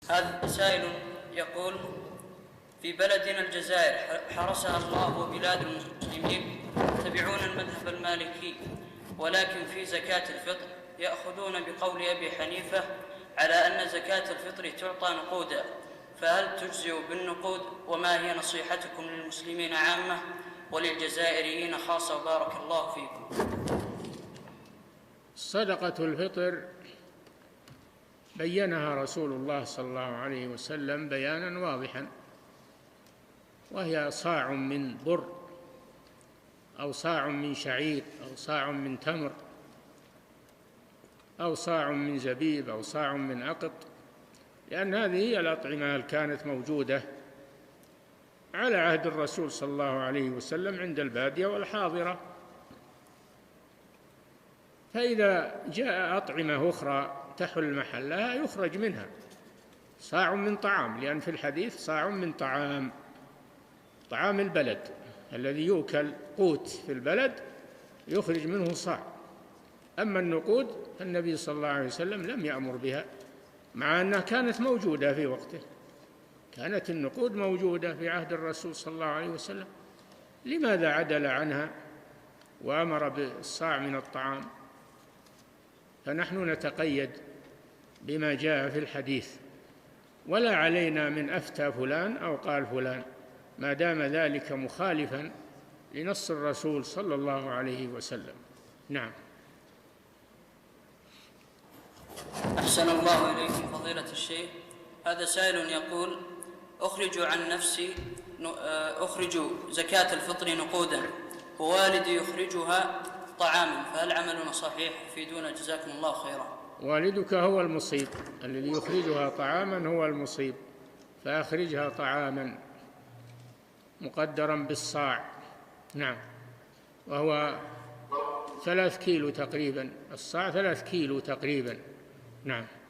هذا سائل يقول: في بلدنا الجزائر حرسها الله وبلاد المسلمين يتبعون المذهب المالكي، ولكن في زكاة الفطر يأخذون بقول أبي حنيفة على أن زكاة الفطر تعطى نقودا، فهل تجزئ بالنقود؟ وما هي نصيحتكم للمسلمين عامة وللجزائريين خاصة؟ بارك الله فيكم. صدقة الفطر بينها رسول الله صلى الله عليه وسلم بيانا واضحا، وهي صاع من بر أو صاع من شعير أو صاع من تمر أو صاع من زبيب أو صاع من أقط، لأن هذه هي الأطعمة اللي كانت موجودة على عهد الرسول صلى الله عليه وسلم عند البادية والحاضرة. فإذا جاء أطعمة أخرى تحل محلها يخرج منها صاع من طعام، لأن في الحديث صاع من طعام البلد الذي يؤكل قوت في البلد يخرج منه صاع. أما النقود فالنبي صلى الله عليه وسلم لم يأمر بها، مع أنها كانت موجودة في وقته، كانت النقود موجودة في عهد الرسول صلى الله عليه وسلم، لماذا عدل عنها وأمر بالصاع من الطعام؟ فنحن نتقيد بما جاء في الحديث، ولا علينا من أفتى فلان أو قال فلان، ما دام ذلك مخالفا لنص الرسول صلى الله عليه وسلم. نعم. أحسن الله إليكم فضيلة الشيخ. هذا سائل يقول: أخرج زكاة الفطر نقودا ووالدي يخرجها طعاما، فهل عملنا صحيح؟ فيدونا جزاكم الله خيرا. والدك هو المصيب، الذي يخرجها طعاما هو المصيب، فأخرجها طعاما مقدرا بالصاع. نعم، وهو 3 كيلو تقريبا، الصاع 3 كيلو تقريبا. نعم.